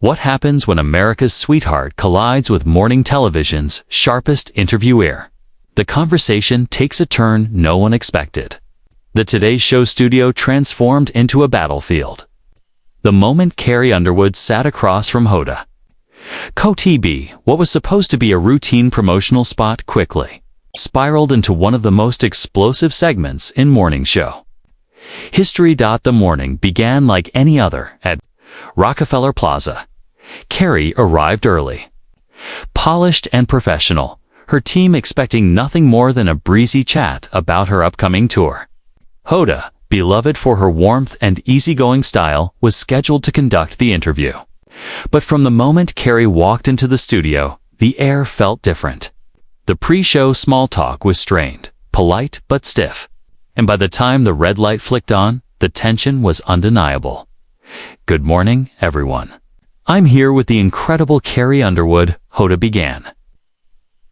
What happens when America's sweetheart collides with morning television's sharpest interviewer? The conversation takes a turn no one expected. The Today Show studio transformed into a battlefield. The moment Carrie Underwood sat across from Hoda Kotb, what was supposed to be a routine promotional spot quickly spiraled into one of the most explosive segments in morning show history. The morning began like any other at Rockefeller Plaza. Carrie arrived early, polished and professional, her team expecting nothing more than a breezy chat about her upcoming tour. Hoda, beloved for her warmth and easygoing style, was scheduled to conduct the interview. But from the moment Carrie walked into the studio, the air felt different. The pre-show small talk was strained, polite but stiff. And by the time the red light flicked on, the tension was undeniable. "Good morning, everyone. I'm here with the incredible Carrie Underwood," Hoda began,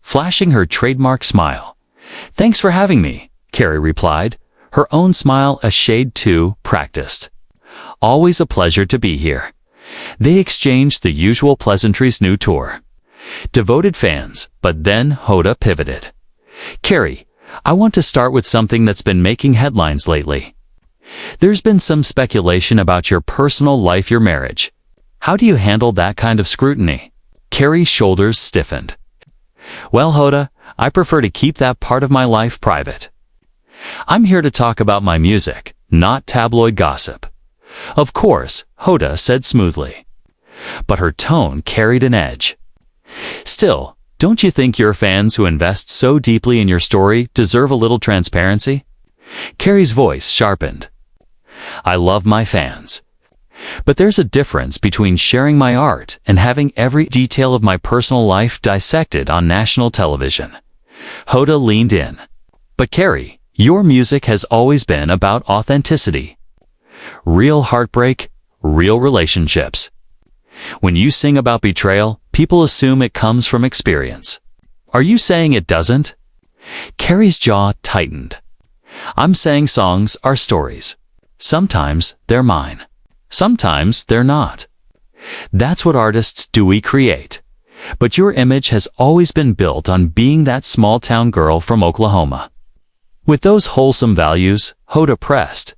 flashing her trademark smile. "Thanks for having me," Carrie replied, her own smile a shade too practiced. "Always a pleasure to be here." They exchanged the usual pleasantries. New tour. Devoted fans, but then Hoda pivoted. "Carrie, I want to start with something that's been making headlines lately. There's been some speculation about your personal life, your marriage. How do you handle that kind of scrutiny?" Carrie's shoulders stiffened. "Well, Hoda, I prefer to keep that part of my life private. I'm here to talk about my music, not tabloid gossip." "Of course," Hoda said smoothly. But her tone carried an edge. "Still, don't you think your fans who invest so deeply in your story deserve a little transparency?" Carrie's voice sharpened. "I love my fans. But there's a difference between sharing my art and having every detail of my personal life dissected on national television." Hoda leaned in. "But Carrie, your music has always been about authenticity. Real heartbreak, real relationships. When you sing about betrayal, people assume it comes from experience. Are you saying it doesn't?" Carrie's jaw tightened. "I'm saying songs are stories. Sometimes they're mine. Sometimes they're not. That's what artists do, we create. But your image has always been built on being that small-town girl from Oklahoma." With those wholesome values, Hoda pressed,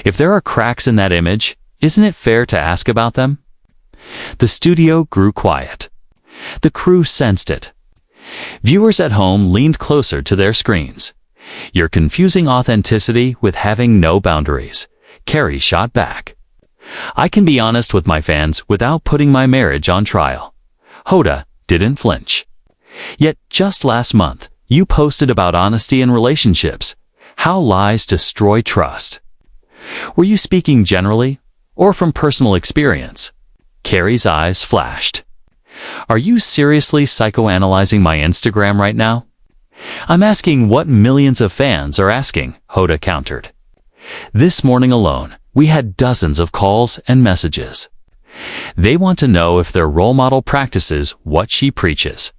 "If there are cracks in that image, isn't it fair to ask about them?" The studio grew quiet. The crew sensed it. Viewers at home leaned closer to their screens. "You're confusing authenticity with having no boundaries," Carrie shot back. "I can be honest with my fans without putting my marriage on trial." Hoda didn't flinch. "Yet just last month, you posted about honesty in relationships, how lies destroy trust. Were you speaking generally, or from personal experience?" Carrie's eyes flashed. "Are you seriously psychoanalyzing my Instagram right now?" "I'm asking what millions of fans are asking," Hoda countered. "This morning alone, we had dozens of calls and messages. They want to know if their role model practices what she preaches.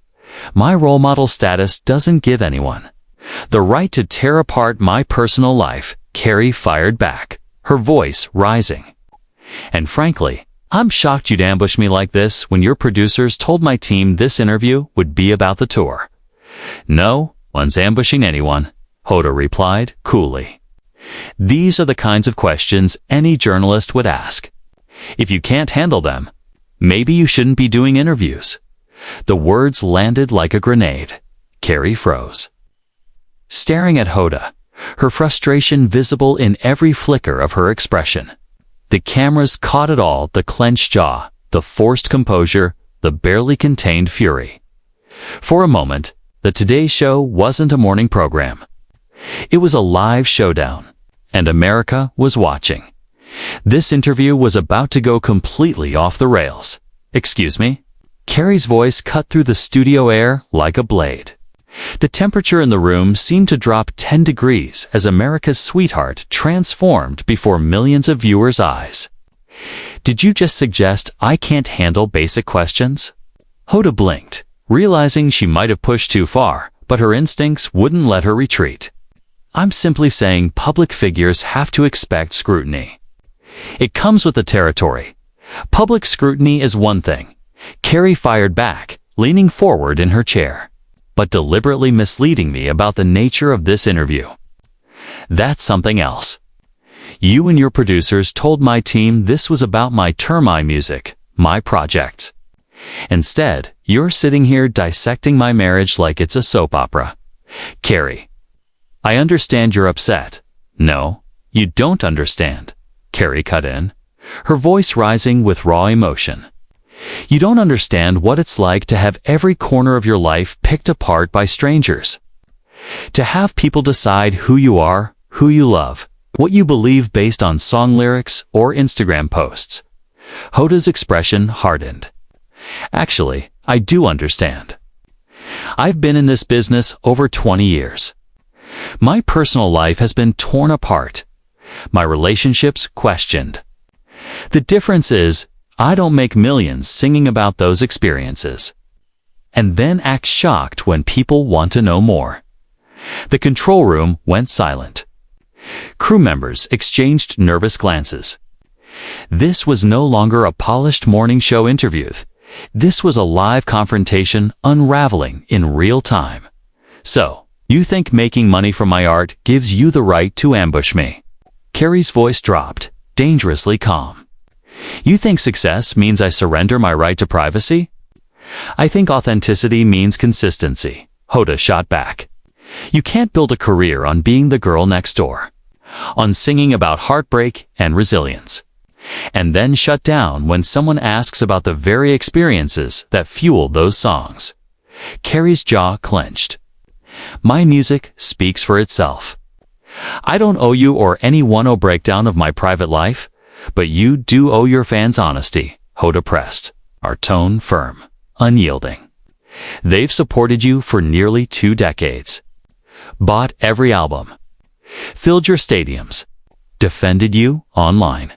My role model status doesn't give anyone the right to tear apart my personal life," Carrie fired back, her voice rising. "And frankly, I'm shocked you'd ambush me like this when your producers told my team this interview would be about the tour." "No one's ambushing anyone," Hoda replied coolly. "These are the kinds of questions any journalist would ask. If you can't handle them, maybe you shouldn't be doing interviews." The words landed like a grenade. Carrie froze, staring at Hoda, her frustration visible in every flicker of her expression. The cameras caught it all, the clenched jaw, the forced composure, the barely contained fury. For a moment, the Today Show wasn't a morning program. It was a live showdown, and America was watching. This interview was about to go completely off the rails. "Excuse me?" Carrie's voice cut through the studio air like a blade. The temperature in the room seemed to drop 10 degrees as America's sweetheart transformed before millions of viewers' eyes. "Did you just suggest I can't handle basic questions?" Hoda blinked, realizing she might have pushed too far, but her instincts wouldn't let her retreat. "I'm simply saying public figures have to expect scrutiny. It comes with the territory. Public scrutiny is one thing. Carrie fired back, leaning forward in her chair, but deliberately misleading me about the nature of this interview. That's something else. You and your producers told my team this was about my music, my projects. Instead, you're sitting here dissecting my marriage like it's a soap opera. Carrie, I understand you're upset. No, you don't understand, Carrie cut in, her voice rising with raw emotion. You don't understand what it's like to have every corner of your life picked apart by strangers. To have people decide who you are, who you love, what you believe based on song lyrics or Instagram posts. Hoda's expression hardened. Actually, I do understand. I've been in this business over 20 years. My personal life has been torn apart. My relationships questioned. The difference is, I don't make millions singing about those experiences, and then act shocked when people want to know more. The control room went silent. Crew members exchanged nervous glances. This was no longer a polished morning show interview. This was a live confrontation unraveling in real time. So, you think making money from my art gives you the right to ambush me? Carrie's voice dropped, dangerously calm. You think success means I surrender my right to privacy? I think authenticity means consistency, Hoda shot back. You can't build a career on being the girl next door, on singing about heartbreak and resilience, and then shut down when someone asks about the very experiences that fuel those songs. Carrie's jaw clenched. My music speaks for itself. I don't owe you or anyone a breakdown of my private life, but you do owe your fans honesty, Hoda pressed, our tone firm, unyielding. They've supported you for nearly 2 decades. Bought every album. Filled your stadiums. Defended you online.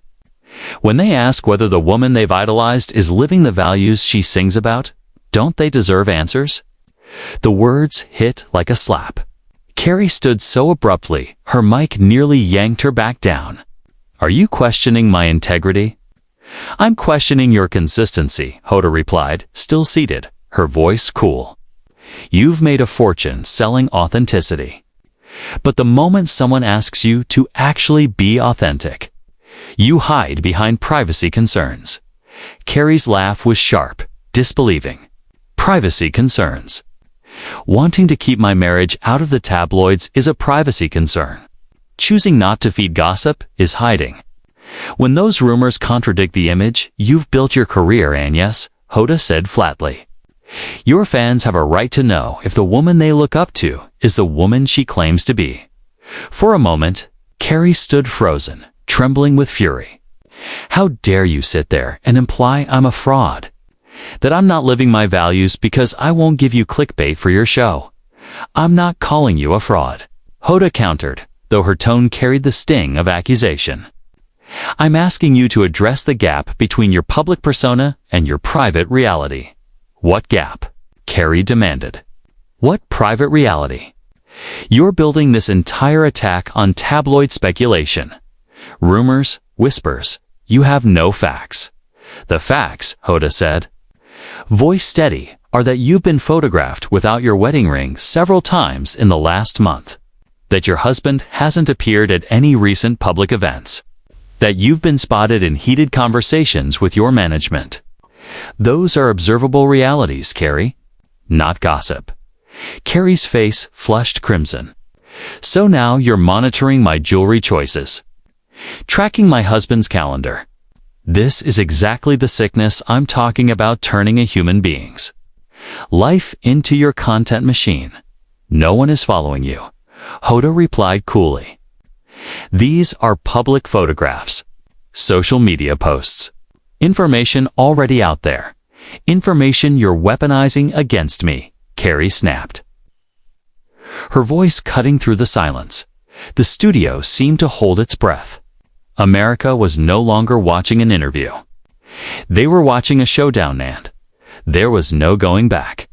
When they ask whether the woman they've idolized is living the values she sings about, don't they deserve answers? The words hit like a slap. Carrie stood so abruptly, her mic nearly yanked her back down. Are you questioning my integrity? I'm questioning your consistency, Hoda replied, still seated, her voice cool. You've made a fortune selling authenticity. But the moment someone asks you to actually be authentic, you hide behind privacy concerns. Carrie's laugh was sharp, disbelieving. Privacy concerns. Wanting to keep my marriage out of the tabloids is a privacy concern. Choosing not to feed gossip is hiding. When those rumors contradict the image you've built your career on, yes, Hoda said flatly. Your fans have a right to know if the woman they look up to is the woman she claims to be. For a moment, Carrie stood frozen, trembling with fury. How dare you sit there and imply I'm a fraud? That I'm not living my values because I won't give you clickbait for your show. I'm not calling you a fraud, Hoda countered, though her tone carried the sting of accusation. I'm asking you to address the gap between your public persona and your private reality. What gap? Carrie demanded. What private reality? You're building this entire attack on tabloid speculation. Rumors, whispers. You have no facts. The facts, Hoda said, voice steady, are that you've been photographed without your wedding ring several times in the last month. That your husband hasn't appeared at any recent public events. That you've been spotted in heated conversations with your management. Those are observable realities, Carrie, not gossip. Carrie's face flushed crimson. So now you're monitoring my jewelry choices. Tracking my husband's calendar. This is exactly the sickness I'm talking about turning a human being's life into your content machine. No one is following you, Hoda replied coolly. These are public photographs, social media posts, information already out there, information you're weaponizing against me, Carrie snapped. Her voice cutting through the silence. The studio seemed to hold its breath. America was no longer watching an interview. They were watching a showdown, and there was no going back.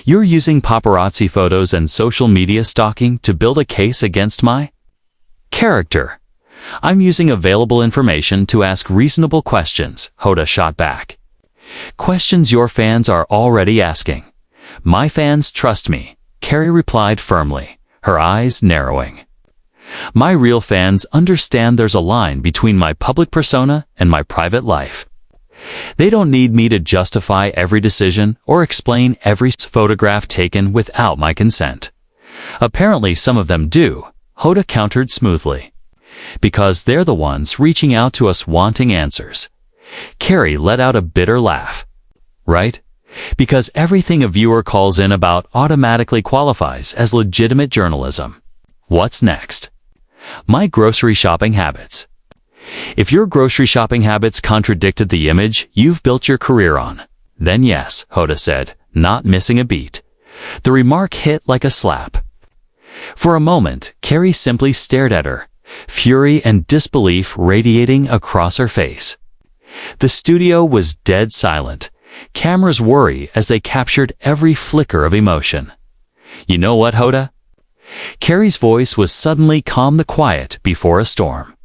You're using paparazzi photos and social media stalking to build a case against my character, I'm using available information to ask reasonable questions, Hoda shot back. Questions your fans are already asking. My fans trust me, Carrie replied firmly, her eyes narrowing. My real fans understand there's a line between my public persona and my private life. They don't need me to justify every decision or explain every photograph taken without my consent. Apparently some of them do, Hoda countered smoothly. Because they're the ones reaching out to us wanting answers. Carrie let out a bitter laugh. Right? Because everything a viewer calls in about automatically qualifies as legitimate journalism. What's next? My grocery shopping habits. If your grocery shopping habits contradicted the image you've built your career on, then yes, Hoda said, not missing a beat. The remark hit like a slap. For a moment, Carrie simply stared at her, fury and disbelief radiating across her face. The studio was dead silent. Cameras worry as they captured every flicker of emotion. You know what, Hoda? Carrie's voice was suddenly calm the quiet before a storm.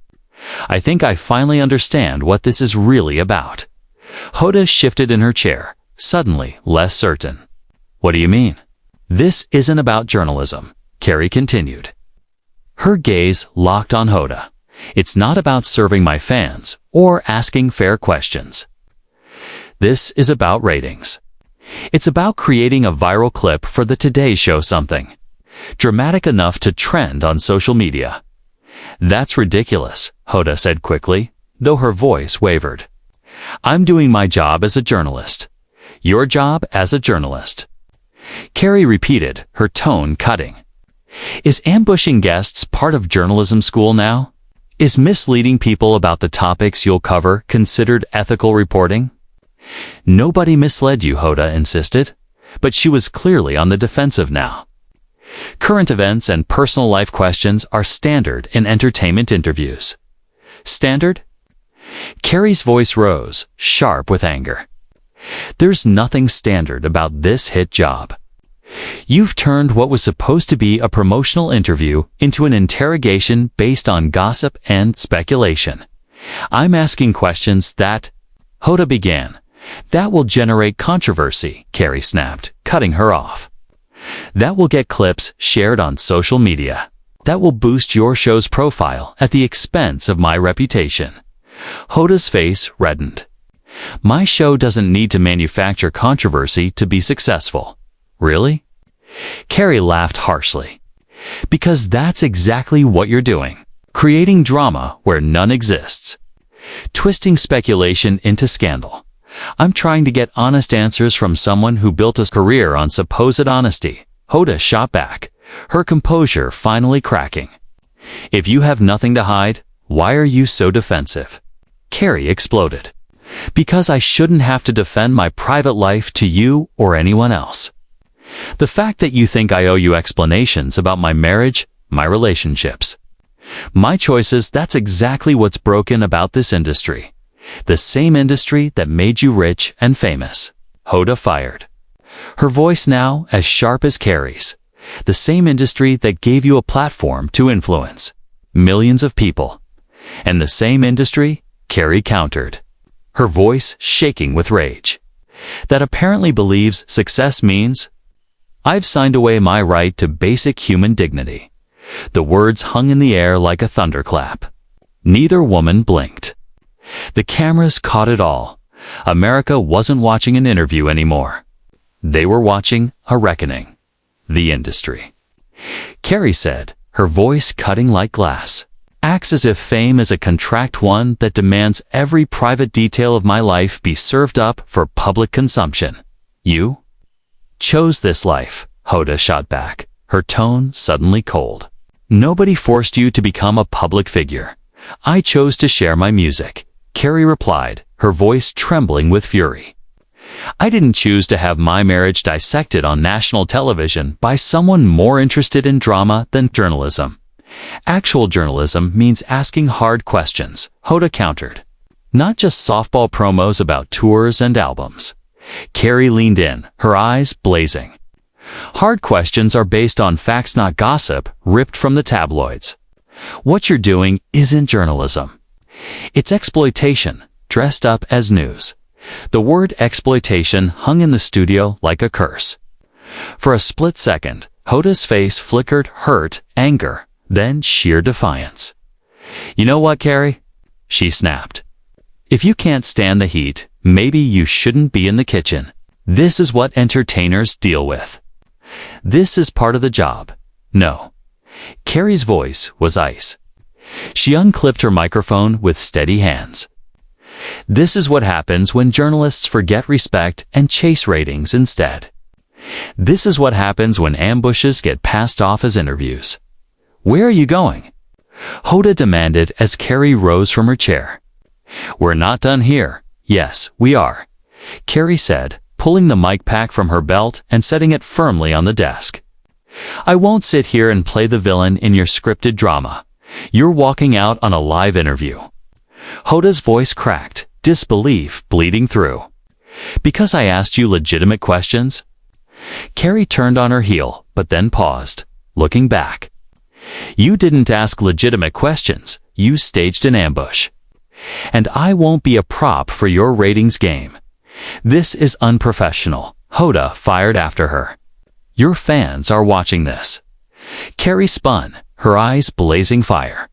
I think I finally understand what this is really about. Hoda shifted in her chair, suddenly less certain. What do you mean? This isn't about journalism, Carrie continued. Her gaze locked on Hoda. It's not about serving my fans or asking fair questions. This is about ratings. It's about creating a viral clip for the Today Show something. Dramatic enough to trend on social media. That's ridiculous, Hoda said quickly, though her voice wavered. I'm doing my job as a journalist. Your job as a journalist. Carrie repeated, her tone cutting. Is ambushing guests part of journalism school now? Is misleading people about the topics you'll cover considered ethical reporting? Nobody misled you, Hoda insisted, but she was clearly on the defensive now. Current events and personal life questions are standard in entertainment interviews. Standard? Carrie's voice rose, sharp with anger. There's nothing standard about this hit job. You've turned what was supposed to be a promotional interview into an interrogation based on gossip and speculation. I'm asking questions that, Hoda began. That will generate controversy, Carrie snapped, cutting her off. That will get clips shared on social media. That will boost your show's profile at the expense of my reputation. Hoda's face reddened. My show doesn't need to manufacture controversy to be successful. Really? Carrie laughed harshly. Because that's exactly what you're doing. Creating drama where none exists. Twisting speculation into scandal. I'm trying to get honest answers from someone who built a career on supposed honesty. Hoda shot back, her composure finally cracking. If you have nothing to hide, why are you so defensive? Carrie exploded. Because I shouldn't have to defend my private life to you or anyone else. The fact that you think I owe you explanations about my marriage, my relationships, my choices, that's exactly what's broken about this industry. The same industry that made you rich and famous. Hoda fired. Her voice now as sharp as Carrie's. The same industry that gave you a platform to influence millions of people. And the same industry, Carrie countered, her voice shaking with rage, that apparently believes success means, I've signed away my right to basic human dignity. The words hung in the air like a thunderclap. Neither woman blinked. The cameras caught it all. America wasn't watching an interview anymore. They were watching a reckoning. The industry. Carrie said, her voice cutting like glass. Acts as if fame is a contract, one that demands every private detail of my life be served up for public consumption. You chose this life, Hoda shot back, her tone suddenly cold. Nobody forced you to become a public figure. I chose to share my music, Carrie replied, her voice trembling with fury. I didn't choose to have my marriage dissected on national television by someone more interested in drama than journalism. Actual journalism means asking hard questions, Hoda countered. Not just softball promos about tours and albums. Carrie leaned in, her eyes blazing. Hard questions are based on facts, not gossip, ripped from the tabloids. What you're doing isn't journalism. It's exploitation, dressed up as news. The word exploitation hung in the studio like a curse. For a split second, Hoda's face flickered hurt, anger, then sheer defiance. "You know what, Carrie?" she snapped. "If you can't stand the heat, maybe you shouldn't be in the kitchen. This is what entertainers deal with. This is part of the job. No." Carrie's voice was ice. She unclipped her microphone with steady hands. "This is what happens when journalists forget respect and chase ratings instead. This is what happens when ambushes get passed off as interviews. Where are you going?" Hoda demanded as Carrie rose from her chair. "We're not done here." "Yes, we are," Carrie said, pulling the mic pack from her belt and setting it firmly on the desk. "I won't sit here and play the villain in your scripted drama. You're walking out on a live interview." Hoda's voice cracked, disbelief bleeding through. "Because I asked you legitimate questions?" Carrie turned on her heel, but then paused, looking back. "You didn't ask legitimate questions, you staged an ambush. And I won't be a prop for your ratings game. This is unprofessional," Hoda fired after her. "Your fans are watching this." Carrie spun, her eyes blazing fire.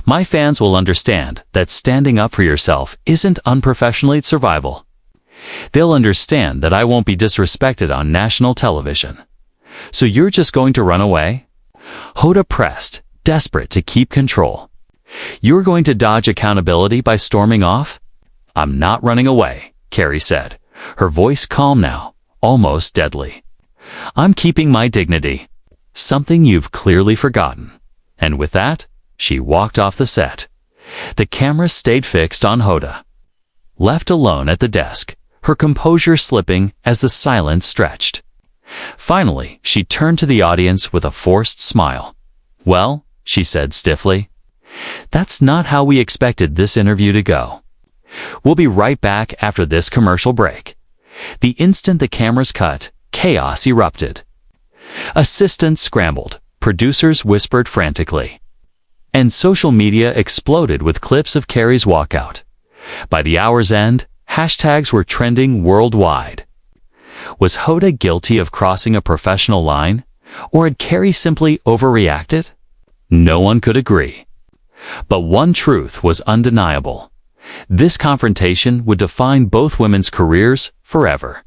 "My fans will understand that standing up for yourself isn't unprofessional survival. They'll understand that I won't be disrespected on national television. So you're just going to run away?" Hoda pressed, desperate to keep control. "You're going to dodge accountability by storming off?" "I'm not running away," Carrie said, her voice calm now, almost deadly. "I'm keeping my dignity. Something you've clearly forgotten." And with that, she walked off the set. The camera stayed fixed on Hoda. Left alone at the desk, her composure slipping as the silence stretched. Finally, she turned to the audience with a forced smile. "Well," she said stiffly, "that's not how we expected this interview to go. We'll be right back after this commercial break." The instant the cameras cut, chaos erupted. Assistants scrambled, producers whispered frantically, and social media exploded with clips of Carrie's walkout. By the hour's end, hashtags were trending worldwide. Was Hoda guilty of crossing a professional line, or had Carrie simply overreacted? No one could agree. But one truth was undeniable. This confrontation would define both women's careers forever.